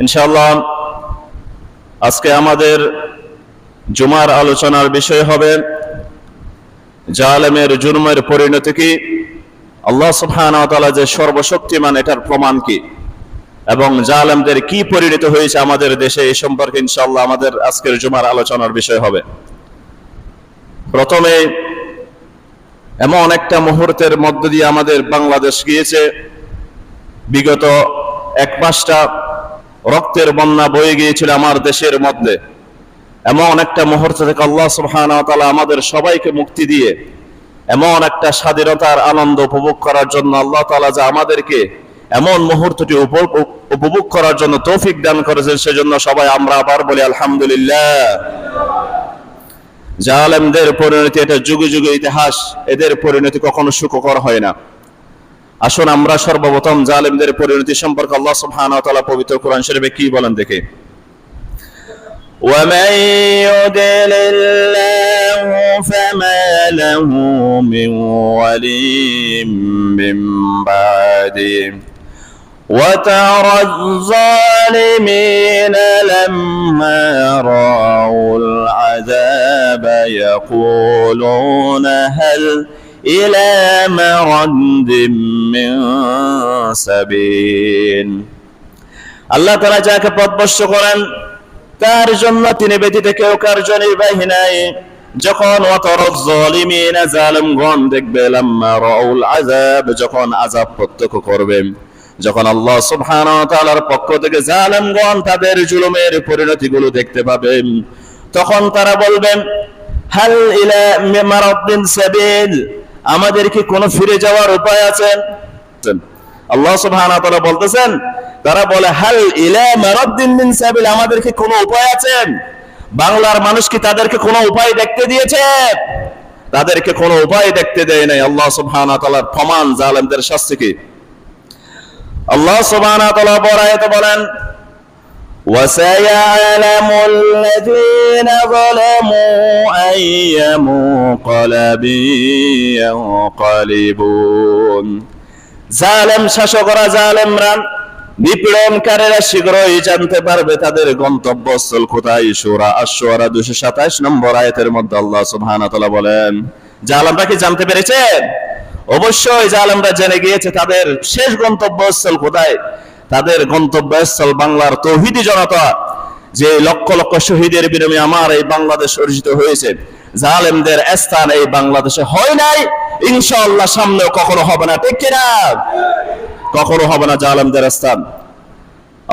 ইনশাআল্লাহ আজকে আমাদের জুমার আলোচনার বিষয় হবে জালেমের জুলমের পরিণতি কি, আল্লাহ সুবহানাহু ওয়া তাআলা যে সর্বশক্তিমান এটার প্রমাণ কি, এবং জালেমদের কি পরিণত হয়েছে আমাদের দেশে এই সম্পর্কে ইনশাআল্লাহ আমাদের আজকের জুমার আলোচনার বিষয় হবে। প্রথমে এমন একটা মুহূর্তের মধ্য দিয়ে আমাদের বাংলাদেশ গিয়েছে, বিগত এক মাসটা রক্তের বন্যা বয়ে গিয়েছিল আমার দেশের মধ্যে। এমন একটা মুহূর্ত থেকে আল্লাহ সুবহানাহু ওয়া তাআলা আমাদের সবাইকে মুক্তি দিয়ে এমন একটা স্বাধীনতার আনন্দ উপভোগ করার জন্য আল্লাহ তাআলা যে আমাদেরকে এমন মুহূর্তটি উপভোগ করার জন্য তৌফিক দান করেছেন, সেজন্য সবাই আমরা আবার বলি আলহামদুলিল্লাহ। জালেমদের পরিণতি এটা যুগে যুগে ইতিহাস, এদের পরিণতি কখনো সুখকর হয় না। আসুন আমরা সর্বপ্রথম জালেমদের পরিণতি সম্পর্কে আল্লাহ সুবহানাহু ওয়া তাআলা পবিত্র কোরআন শরীফে কি বলেন দেখে। وَمَن يُضْلِلِ اللَّهُ فَمَا لَهُ مِن وَلِيٍّ مِّن بَعْدِهِ وَتَرَى الظَّالِمِينَ لَمَّا رَأَوُا الْعَذَابَ يَقُولُونَ هَلْ إِلَى مَرَدٍ مِّن سَبِيلٍ। আল্লাহ তাআলা যাকে পথভ্রষ্ট করেন তার জন্য তিনি ব্যতীত কেউ কার্য নির্বাহী নাই। যখন ওয়াতারাজ যালিমিনা জালিমগণ দেখবে, লাম্মা রাউল আযাব যখন আযাব প্রত্যক্ষ করবে, যখন আল্লাহ সুবহানাহু ওয়া তাআলার পক্ষ থেকে জালিমগণ তাদের জুলুমের পরিণতিগুলো দেখতে পাবে, তখন তারা বলবেন হাল ইলা মারাদ্দিন সাবিল, আমাদের কি কোনো ফিরে যাওয়ার উপায় আছে? আল্লাহ সুবহানাহু ওয়া তাআলা বলতেছেন, তারা বলে হাল ইলা মারাদ্দিন মিন সাবিল, আমাদের কি কোনো উপায় আছে? বাংলার মানুষ কি তাদেরকে কোনো উপায় দেখতে দিয়েছে? তাদেরকে কোনো উপায় দেখতে দেয় নাই। আল্লাহ সুবহানাহু ওয়া তাআলার প্রমাণ জালেমদের শাস্তি কি। আল্লাহ সুবহানাহু ওয়া তাআলা বরায়াতে বলেন وَسَيَعْلَمُ الَّذِينَ ظَلَمُوا أَيَّ مُنقَلَبٍ يَنقَلِبُونَ। জালেম শাসকরা, জালেমরা, নিপীড়নকারীরা শীঘ্রই জানতে পারবে তাদের গন্তব্যস্থল কোথায়। সূরা আশ-শুআরা 227 নম্বর আয়াতের মধ্যে আল্লাহ সুবহানাহু ওয়া তাআলা বলেন, জালেমরা কি জানতে পেরেছে? অবশ্যই জালেমরা জেনে গিয়েছে তাদের শেষ গন্তব্যস্থল কোথায়। তাদের গন্তব্যস্থল বাংলার তৌহিদি জনতা, যে লক্ষ লক্ষ শহীদের বিনিময়ে আমার এই বাংলাদেশ অর্জিত হয়েছে। জালেমদের স্থান এই বাংলাদেশে হয় নাই, ইনশাআল্লাহ সামনেও কখনো হবে না, ঠিক কিনা? কখনো হবে না জালেমদের স্থান।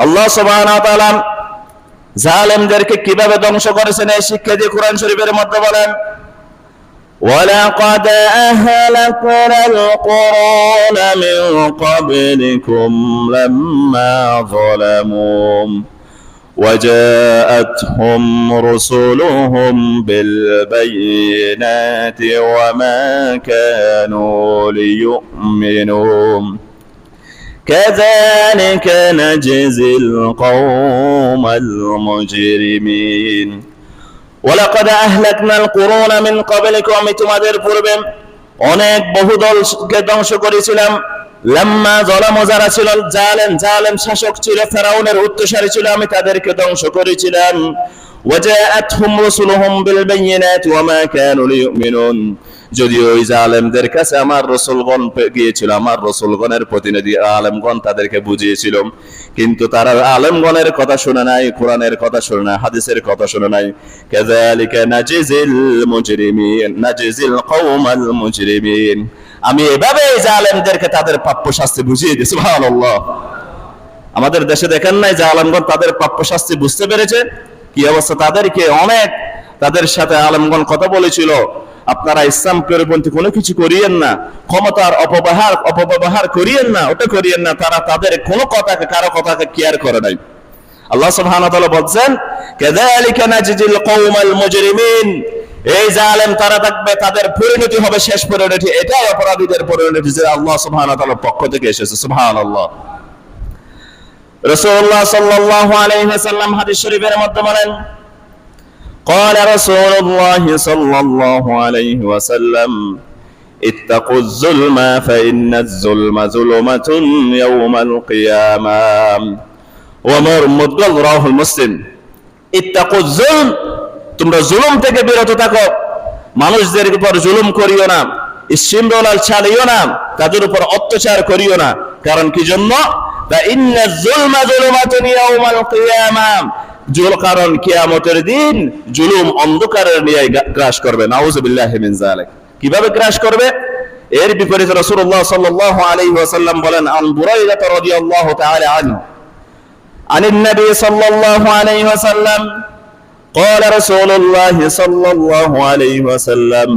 আল্লাহ সুবহানাহু ওয়া তাআলা জালেমদেরকে কিভাবে ধ্বংস করেছেন এই শিক্ষা দিয়ে কোরআন শরীফের মধ্যে বলেন, وَلَقَدْ أَهْلَكْنَا الْقُرُونَ مِن قَبْلِكُمْ لَمَّا ظَلَمُوا وَجَاءَتْهُمْ رُسُلُهُم بِالْبَيِّنَاتِ وَمَا كَانُوا لِيُؤْمِنُوا كَذَلِكَ نَجْزِي الْقَوْمَ الْمُجْرِمِينَ। ওয়ালাকাদ আহলাকনাল কুরুনা মিন ক্বাবলিকুম, আমি তোমাদের পূর্বে অনেক বহুদলকে ধ্বংস করেছিলাম। লাম্মা যালামু, যারা ছিল জালেম শাসক ছিল, ফেরাউনের উত্তরসূরি ছিল, আমি তাদেরকে ধ্বংস করেছিলাম। ওয়াজাআতহুম রাসূলুহুম বিল বাইয়িনাতি ওয়া মা কানু লিয়ুমিনুন, যদিও ওই জালেমদের কাছে আমার রাসূলগণ গিয়েছিল, আমার রাসূলগণের প্রতিনিধি আলেমগণ তাদেরকে বুঝিয়েছিল, কিন্তু তারা আলেমগণের কথা শুনে নাই, কোরআনের কথা শুনে নাই, হাদিসের কথা শুনে নাই। কাযালিকা নাজিজিল মুজরিমিন, নাজিজিল কওমাল মুজরিমিন, আমি এভাবে জালেমদেরকে তাদের প্রাপ্য শাস্তি বুঝিয়ে দিই। সুবহানাল্লাহ। আমাদের দেশে দেখেন নাই জালেমগণ তাদের প্রাপ্য শাস্তি বুঝতে পেরেছে কি অবস্থা? তাদেরকে অনেক, তাদের সাথে আলেমগণ কথা বলেছিল, আপনারা ইসলাম পরিপন্থী কোনো কিছু করিয়েন না, ক্ষমতার অপব্যবহার করিয়েন না, ওটা করিয়েন না। তারা তাদের কোনো কথাকে, কারো কথাকে কেয়ার করে নাই। আল্লাহ সুবহানাহু ওয়া তাআলা বলছেন, কাযালিকা নাজিজিল কওমাল মুজরিমিন, এই জালেম তারা থাকবে, তাদের পরিণতি হবে শেষ পরিণতি, এটাই অপরাধীদের পরিণতি, যে আল্লাহ সুবহানাহু ওয়া তাআলার পক্ষ থেকে এসেছে। সুবহানাল্লাহ। রাসূলুল্লাহ সাল্লাল্লাহু আলাইহি ওয়াসাল্লাম হাদিস শরীফের মধ্যে বলেন, قال رسول الله صلى الله عليه وسلم اتقوا الظلم فإن الظلم ظلمة يوم القيامة ও আমার উম্মতগণ, রাওয়াহুল মুসলিম। ইত্তাকুজ যুলম, তোমরা জুলুম থেকে বিরত থাকো, মানুষদের উপর জুলুম করিও না, ইসিমরোলাল চালিও না, তাদের উপর অত্যাচার করিও না। কারণ কি জন্য? ইন্নাজ যুলমা যুলুমাতুন ইয়াউমাল কিয়ামাহ, কারণ কিয়ামতের দিন জুলুম অন্ধকারের ন্যায় গ্রাস করবে। নাউযুবিল্লাহি মিন যালিক। কিভাবে গ্রাস করবে? এর বিপরীতে রাসূলুল্লাহ সাল্লাল্লাহু আলাইহি ওয়াসাল্লাম বলেন, আন বুরাইদা রাদিয়াল্লাহু তাআলা আনহু আনিন নবী সাল্লাল্লাহু আলাইহি ওয়াসাল্লাম قال رسول الله صلى الله عليه وسلم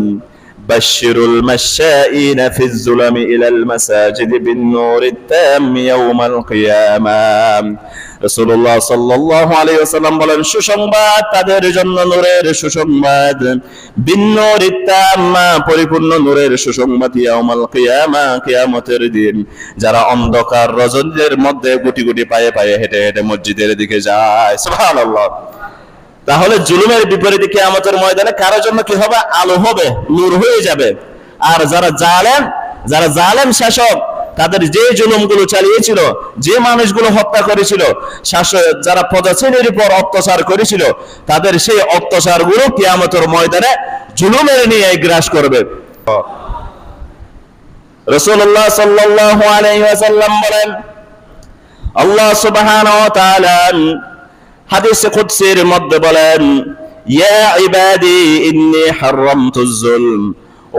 بشر المشائين في الظلم إلى المساجد بالنور التام يوم القيامة। রাসূলুল্লাহ সাল্লাল্লাহু আলাইহি ওয়াসাল্লাম বলেন, সুসংবাদ তাদের জন্য, নূরের সুসংবাদ, বিন্নূরিত তাম্মা, পরিপূর্ণ নূরের সুসংবাদ, ইয়াউমাল কিয়ামা, কিয়ামতের দিন, যারা অন্ধকার রজনীর মধ্যে গুটি গুটি পায়ে পায়ে হেঁটে হেঁটে মসজিদের দিকে যায়। সুবহানাল্লাহ। তাহলে জুলুমের বিপরীতে কিয়ামতের ময়দানে কারোর জন্য কি হবে? আলো হবে, নূর হয়ে যাবে। আর যারা জালেম শাসক, তাদের যে জুলুমগুলো চালিয়েছিল, যে মানুষগুলো হত্যা করেছিল, যারা প্রজাশ্রেণীর উপর অত্যাচার করেছিল, তাদের সেই অত্যাচারগুলো কিয়ামতের ময়দানে জুলুমের নিয়ে গ্রাস করবে। রাসূলুল্লাহ সাল্লাল্লাহু আলাইহি ওয়াসাল্লাম বলেন, আল্লাহ সুবহানাহু ওয়া তাআলা হাদিসে কুদসির মধ্যে বলেন, ইয়া ইবাদি ইন্নী হারামতুজ যুলম,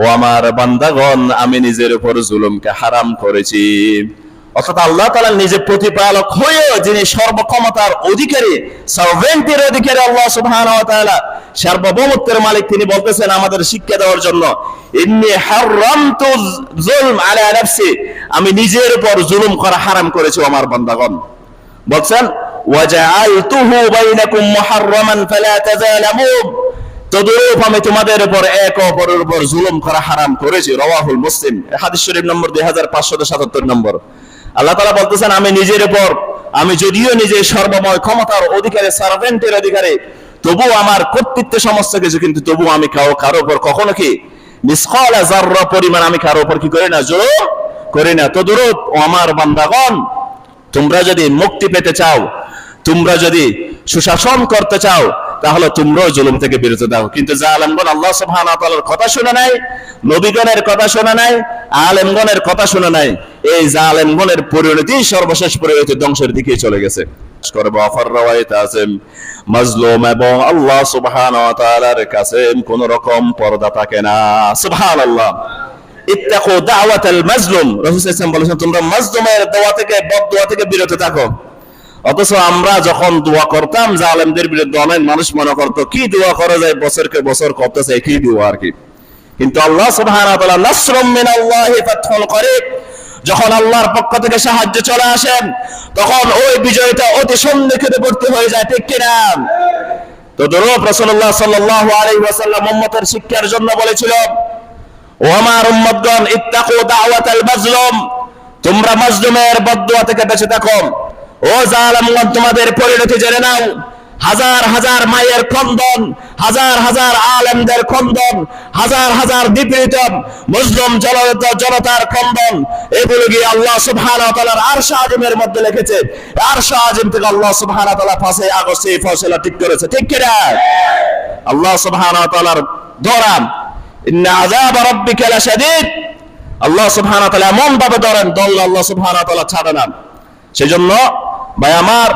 ও আমার বান্দাগণ, আমি নিজের উপর জুলুমকে হারাম করেছি। অর্থাৎ আল্লাহ তাআলা নিজে প্রতিপালক হয়েও, যিনি সর্বক্ষমতার অধিকারী, সার্ভেন্টের অধিকারী আল্লাহ সুবহানাহু ওয়া তাআলা, সার্বভৌমত্বের মালিক, তিনি বলতেছেন আমাদের শিক্ষা দেওয়ার জন্য, ইন্নী হারামতুজ যুলম আলা নাফসি, আমি নিজের উপর জুলুম করা হারাম করেছি আমার বান্দাগণ। বলছেন, ওয়াজআলতুহু বাইনাকুম মুহাররামান ফালা তাযালামু, তদরূপ আমি তোমাদের উপর এক অপরের উপর জুলুম করা হারাম করেছি। রাওয়াহুল মুসলিম, হাদিস শরীফ নম্বর 2577 নম্বর। আল্লাহ তাআলা বলতেছেন, আমি নিজের উপর, আমি যদিও নিজে সর্বময় ক্ষমতার অধিকারী, সার্ভেন্টের অধিকারী, তবু আমার কর্তৃত্বে সমস্ত কিছু, কিন্তু তবু আমি কারো উপর কখনো কি মিসকালা যাররা পরিমাণ আমি কারো উপর কি করি না? জুলুম করি না। তদরূপ ও আমার বান্দাগণ, তোমরা যদি মুক্তি পেতে চাও, তোমরা যদি সুশাসন করতে চাও, তাহলে তোমরাও জুলুম থেকে বিরত দাও। কিন্তু জালেমগণ আল্লাহ সুবহানাহু ওয়া তাআলার কথা শুনে নাই, নবীগণের কথা শুনে নাই, আলেমগণের কথা শুনে নাই। এই জালেমগণের পরিণতি, সর্বশেষ পরিণতি ধ্বংসের দিকে চলে গেছে। মাজলুম এবং আল্লাহ সুবহানাহু ওয়া তাআলার কাছে কোন রকম পর্দা থাকে না। সুবহানাল্লাহ। ইত্তাকু দাওয়াতাল মাজলুম, রাসূল সাল্লাল্লাহু আলাইহি ওয়াসাল্লাম বলেছেন, তোমরা মাজলুমের দোয়া থেকে, বদদোয়া থেকে বিরত থাকো। অথচ আমরা যখন দোয়া করতাম জালেমদের বিরুদ্ধে, অনেক মানুষ মনে করতো কি দোয়া করা যায়, বছরকে বছর করতেছে কি দোয়া আর কি। কিন্তু আল্লাহ সুবহানাহু ওয়া তাআলা, নাসরুম মিনাল্লাহি ফাতহুল করিব, যখন আল্লাহর পক্ষ থেকে সাহায্য চলে আসে, তখন ওই বিজয়টা অতি সন্নিকটবর্তী হয়ে যায়। ঠিক কিনা? তো দরুদ রাসূলুল্লাহ সাল্লাল্লাহু আলাইহি ওয়াসাল্লাম উম্মতের শিক্ষার জন্য বলেছিল, ও আমার উম্মতগণ, ইত্তাকু দাওয়াতাল মাজলুম, তোমরা মাজলুমের বদদোয়া থেকে বেঁচে থাকো। ও জালেমগণ, তোমাদের পরিণতি জেনে নাও। হাজার হাজার মায়ের ক্রন্দন, হাজার হাজার আলেমদের ক্রন্দন, হাজার হাজার নিপীড়িত মুসলিম জনতার ক্রন্দন, এগুলো গিয়ে আল্লাহ সুবহানাহু ওয়া তাআলার আরশ আজিমের মধ্যে লিখেছে। আরশ আজিম থেকে আল্লাহ সুবহানাহু ওয়া তাআলা 5 আগস্ট এই ফয়সালা ঠিক করেছে। ঠিক কি না? আল্লাহ সুবহানাহু ওয়া তাআলার ধরা, ইন্না আযাব রাব্বিকা লাশাদীদ, আল্লাহ সুবহানাহু ওয়া তাআলা এমন ভাবে ধরেন, দল আল্লাহ সুবহানাহু ওয়া তাআলা ছাড়ে না। সেজন্য ভাই আমার,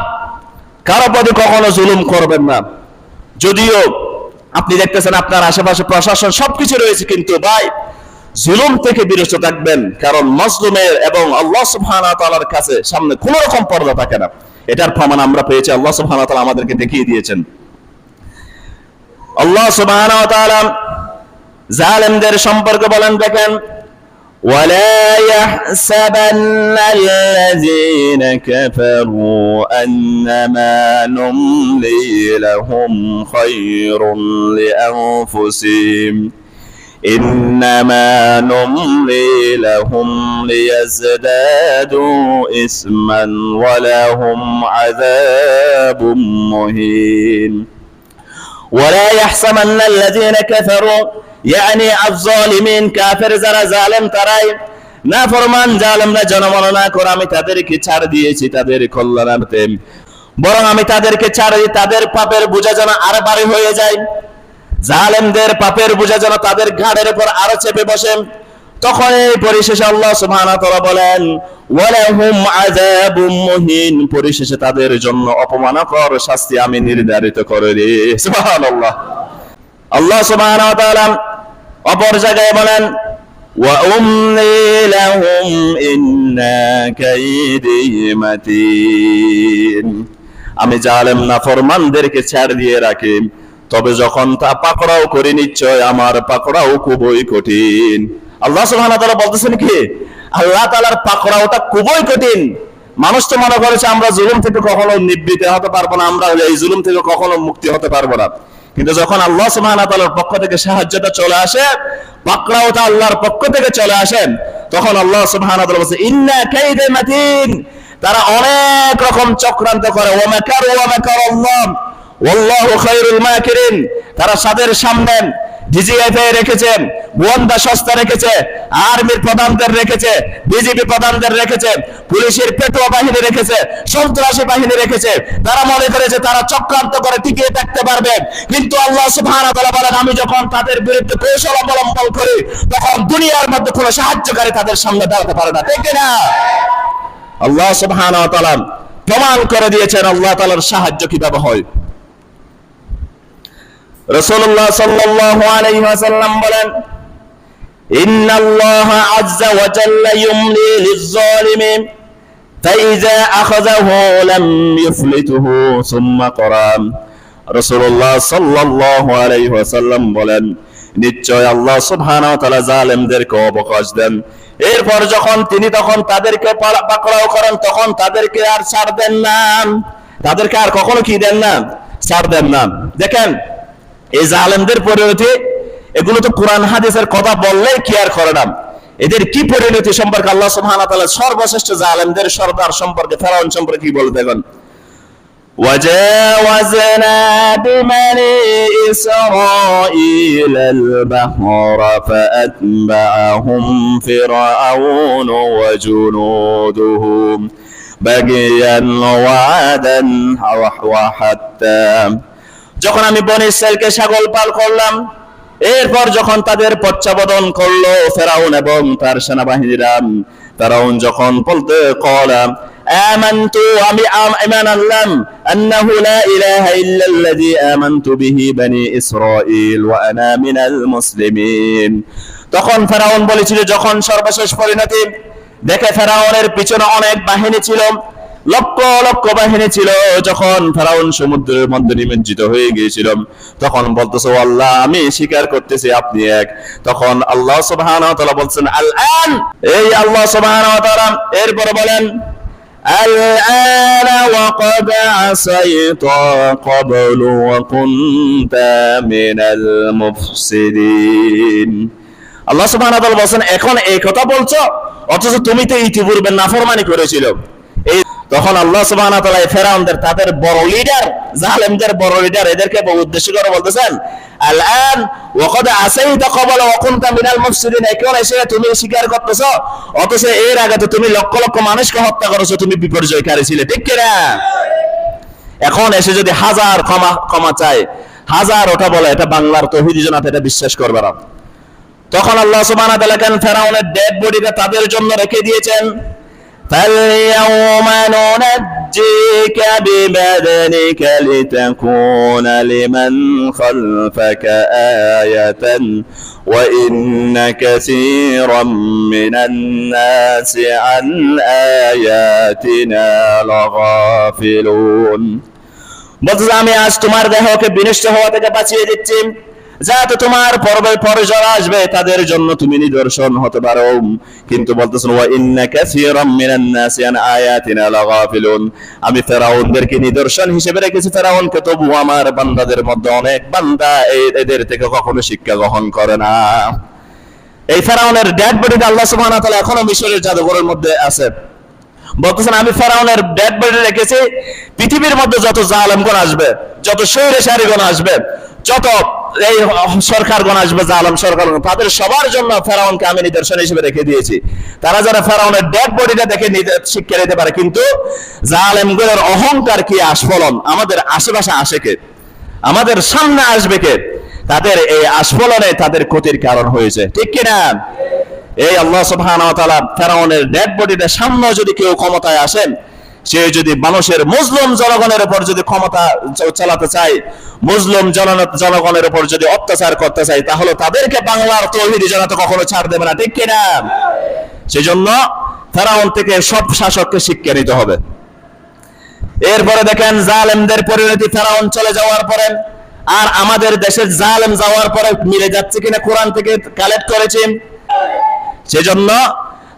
কারো প্রতি কখনো জুলুম করবেন না। যদিও আপনি দেখতেছেন আপনার আশেপাশে প্রশাসন সবকিছু রয়েছে, কিন্তু ভাই জুলুম থেকে বিরত থাকবেন। কারণ মাজলুমের এবং আল্লাহ সুবহানাহু ওয়া তাআলার কাছে সামনে কোনো রকম পর্দা থাকে না। এটার প্রমাণ আমরা পেয়েছি, আল্লাহ সুবহানাহু ওয়া তাআলা আমাদেরকে দেখিয়ে দিয়েছেন। আল্লাহ সুবহানাহু ওয়া তাআলা জালেমদের সম্পর্কে বলেন, দেখেন, ولا يحسبن الذين كفروا أنما نملي لهم خير لأنفسهم إنما نملي لهم ليزدادوا إثما ولهم عذاب مهين ولا يحسبن الذين كفروا يعني الظالمين কাফের যারা জালেম তারাই নাফরমান জালেমরা জনমননা করে আমি তাদেরকে ছাড় দিয়েছি তাদের কল্যাণার্থে। বরং আমি তাদেরকে ছাড়ি, তাদের পাপের বোঝা যেন আরো ভারী হয়ে যায়, জালেমদের পাপের বোঝা যেন তাদের ঘাড়ের উপর আরো চেপে বসে। তখন এই পরিশেষে আল্লাহ সুবহানাহু ওয়া তাআলা বলেন, ওয়ালাহুম আযাবুম মুহিন, পরিশেষে তাদের জন্য অপমানকর শাস্তি আমি নির্ধারিত করে দিই। সুবহানাল্লাহ। আল্লাহ সুবহানাহু ওয়া তাআলা অপর জায়গায় বলেন, ওয়া উমলি লাহুম ইন্না কাইদি মাতিন, আমি জালেম নাফরমানদেরকে ছাড় দিয়ে রাখি, তবে যখন তা পাকড়াও করে নিশ্চয় আমার পাকড়াও খুবই কঠিন। আল্লাহ সুবহানাহু ওয়া তাআলা বলতেছেন কি, আল্লাহ তাআলার পাকড়াওটা খুবই কঠিন। মানুষ তো মনে করেছে আমরা জুলুম থেকে কখনো নিবৃত্ত হতে পারবো না, আমরা এই জুলুম থেকে কখনো মুক্তি হতে পারবো না। কিন্তু যখন আল্লাহ সুবহানাহু ওয়া তাআলার পক্ষ থেকে সাহায্যটা চলে আসে, পাকড়াওটা আল্লাহর পক্ষ থেকে চলে আসে, তখন আল্লাহ সুবহানাহু ওয়া তাআলা বলেন, ইন্না কাইদি মাতিন, তারা অনেক রকম চক্রান্ত করে, ওয়া মাকারু ওয়া মাকারাল্লাহ ওয়াল্লাহু খায়রুল মাকিরিন, তারা তাদের সামনে ডিজিএফআই রেখেছেন, গোয়েন্দা সংস্থা রেখেছে, আর্মির প্রধানদের রেখেছে, বিজেপি প্রধানদের রেখেছে, পুলিশের পেটোয়া বাহিনী রেখেছে, সন্ত্রাসী বাহিনী রেখেছে। তারা মনে করেছে তারা চক্রান্ত করে টিকিয়ে থাকতে পারবে, কিন্তু আল্লাহ সুবহানাহু ওয়া তাআলা বলেন, আমি যখন তাদের বিরুদ্ধে কৌশল অবলম্বন করি, তখন দুনিয়ার মধ্যে কোনো সাহায্যকারী তাদের সামনে দাঁড়াতে পারে না, ঠিক না? আল্লাহ সুবহানাহু ওয়া তাআলা প্রমাণ করে দিয়েছেন আল্লাহ তাআলার সাহায্য কিভাবে হয়। রাসূলুল্লাহ সাল্লাল্লাহু আলাইহি ওয়াসাল্লাম বলেন, ইন্নাল্লাহা আযযা ওয়া জাল্লা ইউমলি লিয-যালিমি ফাইযা আখাযাহু লাম ইফলিতুহু সুম্মা করাম। রাসূলুল্লাহ সাল্লাল্লাহু আলাইহি ওয়াসাল্লাম বলেন, নিশ্চয় আল্লাহ সুবহানাহু ওয়া তাআলা জালেমদেরকে অবকাশ দেন, এরপর যখন তিনি তখন তাদেরকে পাকড়াও করেন, তখন তাদেরকে আর ছাড় দেন না, তাদেরকে আর কখনো কি দেন না, ছাড় দেন না। দেখেন এই জালেমদের পরিণতি, এগুলো তো কোরআন হাদিসের কথা বললেই কি আর করে না, এদের কি পরিণতি সম্পর্কে আল্লাহ সুবহানাহু ওয়া তাআলা সর্বশ্রেষ্ঠ জালেমদের সরদার সম্পর্কে, ফেরাউন সম্পর্কে কি বলে দেখেন, وجاوزنا ببني إسرائيل البحر فأتبعهم فرعون وجنوده بغيا وعدا وحتى। যখন আমি বনী ইসরাইলকে ছাগল পাল করলাম, এরপর যখন তাদের পশ্চাবদন করলো ফেরাউন এবং তার সেনাবাহিনীরা, ফেরাউন যখন বলতে কলা আমানতু, আমি ঈমান আনলাম, আন্নাহু লা ইলাহা ইল্লাল্লাযী আমানতু বিহি বনী ইসরাঈল ওয়া আনা মিনাল মুসলিমিন, তখন ফেরাউন বলেছিল, যখন সর্বশেষ পরিণতি দেখে ফেরাউনের পিছনে অনেক বাহিনী ছিল, লক্ষ লক্ষ বাহিনী ছিল, যখন ফেরাউন সমুদ্রের মধ্যে নিমজ্জিত হয়ে গিয়েছিল, তখন বলতেছে, আল্লাহ আমি স্বীকার করতেছি আপনি এক। তখন আল্লাহ সুবহানাহু ওয়া তাআলা বলছেন, আল-আন, এই আল্লাহ সুবহানাহু ওয়া তাআলা এরপর বলেন, আল-আনা ওয়া ক্বাদ আসাইতা ক্বাবলু ওয়া কুনতা মিনাল মুফসিদিন। আল্লাহ সুবহানাহু ওয়া তাআলা বলেন, এখন এই কথা বলছো অথচ তুমি তো ইতিপূর্বে নাফরমানি করেছিল। তখন আল্লাহ সুবহানাহু ওয়া তাআলা ফেরাউনদের, তাদের বড় লিডার, জালেমদের বড় লিডার, এদেরকে উদ্দেশ্য করে বলতেছেন, আল-আন ওয়া ক্বাদ আসাইতা ক্বাবলু ওয়া কুনতা মিনাল মুফসিদিন, এখন এসে তুমি স্বীকার করতেছো অথচ এর আগে তো তুমি লক্ষ লক্ষ মানুষকে হত্যা করেছো, তুমি বিপর্যয়কারী ছিলে, ঠিক কি না? এখন এসে যদি হাজার ক্ষমা চায়, হাজার ওটা বলে, এটা বাংলার তৌহিদি জামাত এটা বিশ্বাস করবে না। তখন আল্লাহ সুবহানাহু ওয়া তাআলা ফেরাউনের ডেড বডিটা তাদের জন্য রেখে দিয়েছেন, فَالْيَوْمَ نُنَجِّيكَ بِبَدَنِكَ لِتَكُونَ لِمَنْ خَلْفَكَ آيَةً وَإِنَّ كَثِيرًا مِنَ النَّاسِ عَنْ آيَاتِنَا لَغَافِلُونَ। বলতে আমি আজ তোমার দেহকে বিনষ্ট হওয়া থেকে বাঁচিয়ে দিচ্ছি, যাতে তোমার পরে যারা আসবে তাদের জন্য তুমি নিদর্শন হতে পারো। কিন্তু বলতেছেন, ওয়া ইন্না কাসীরাম মিনান নাসি আন আয়াতিনা লাগাফিলুন, আমি ফেরাউনদেরকে নিদর্শন হিসেবে রেখেছি ফেরাউনকে, তবু আমার বান্দাদের মধ্যে অনেক বান্দা এদের থেকে কখনো শিক্ষা গ্রহণ করে না। এই ফেরাউনের ডেড বডিটা আল্লাহ সুবহানাহু ওয়া তাআলা এখনো মিশরের জাদুঘরের মধ্যে আছে। বলতেছেন, আমি ফেরাউনের ডেড বডি রেখেছি, পৃথিবীর মধ্যে যত জালেমগণ আসবে, যত স্বৈরাচারীগণ আসবে, যত এই সরকারগণ আসবে, জালেম সরকারগণ, তাদের সবার জন্য ফেরাউনকে আমি নিদর্শন হিসেবে রেখে দিয়েছি। তারা যারা ফেরাউনের ডেড বডিটা দেখে শিক্ষা নিতে পারে, কিন্তু জালেমগুলোর অহংকার কি আস্ফলন আমাদের আশেপাশে আসে কে, আমাদের সামনে আসবে কে, তাদের এই আস্ফলনে তাদের ক্ষতির কারণ হয়েছে, ঠিক কিনা? এই আল্লাহ সুবহানাহু ওয়া তাআলা ফেরাউনের ডেড বডিটা সামনে যদি কেউ ক্ষমতায় আসেন, সে যদি মানুষের মুসলিম জনগণের উপর যদি ক্ষমতা চালাতে চায়, মুসলিম জনগণের উপর যদি অত্যাচার করতে চায়, তাহলে তাদেরকে বাংলার তৌহিদি জনতা কখনো ছাড় দেবে না, ঠিক কিনা? সেজন্য ফেরাউন থেকে সব শাসককে শিক্ষা নিতে হবে। এরপরে দেখেন জালেমদের পরিণতি ফেরাউন চলে যাওয়ার পরে আর আমাদের দেশের জালেম যাওয়ার পরে মিলে যাচ্ছে কিনা কোরআন থেকে কালেক্ট করেছি। সেজন্য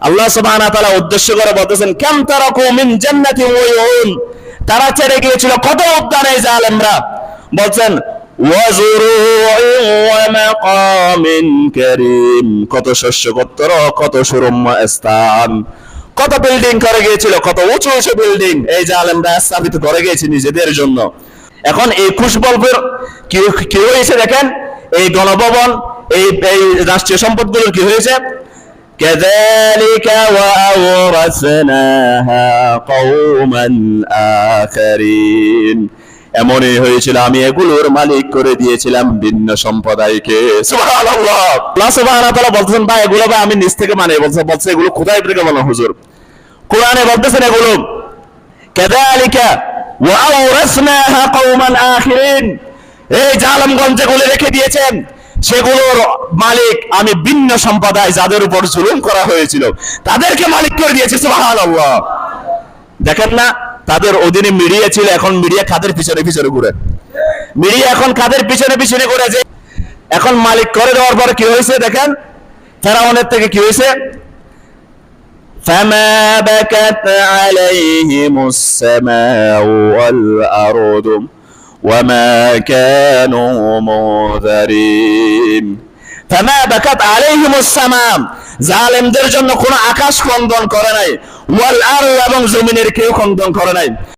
আল্লাহ সুবহানাহু ওয়া তাআলা উদ্দেশ্য করে বলতেছেন, কাম তারাকু মিন জান্নাতিন ওয়া উয়ুন, তারা ছেড়ে গিয়েছিল কত উদ্যানে জালেমরা, বলছেন ওয়াজুরুইন ওয়া মাকামিন কারীম, কত শস্যক্ষেত্র, কত সুরম্য স্থান, কত বিল্ডিং করে গিয়েছিল, কত উঁচু উঁচু বিল্ডিং এই জালেমরা স্থাপিত করে গিয়েছে নিজেদের জন্য। এখন এই খুশবলপুর কি হয়েছে দেখেন, এই গণভবন, এই রাষ্ট্রীয় সম্পদগুলো কি হয়েছে, كذلك وأورثناها قوما آخرين, এমনই হয়েছিল আমি এগুলোর মালিক করে দিয়েছিলাম ভিন্ন সম্প্রদায়কে। সুবহানাল্লাহ। আল্লাহ সুবহানাহু ওয়া তাআলা বলতেছেন, ভাই এগুলো ভাই আমি নিজ থেকে মানে বলছে এগুলো কোথায় থেকে বলা হুজুর? কোরআনে বলতেছেন এগুলো কাযালিকা ওয়া আওরাসনাহা কওমান আখিরিন, এই জালেমগঞ্জ যেগুলো রেখে দিয়েছেন সেগুলোর মালিক আমি ভিন্ন সম্প্রদায় যাদের উপর জুলুম করা হয়েছিল তাদেরকে মালিক করে দিয়েছি। সুবহানাল্লাহ। দেখেন না, তাদের অধীনে মিডিয়া ছিল, এখন মিডিয়া কাদের পিছনে পিছনে ঘুরে, মিডিয়া এখন কাদের পিছনে পিছনে ঘুরে, যে এখন মালিক করে দেওয়ার পরে কি হয়েছে দেখেন, ফেরাউনের থেকে কি হয়েছে, فما بكت عليهم السماء والأرض وما كانوا منذرين। ফামা বাকাত আলাইহিমুস সামাম, জালেমদের জন্য কোনো আকাশ খন্দন করে নাই, ওয়াল আরদ, এবং জমিনের কেউ খন্দন করে নাই।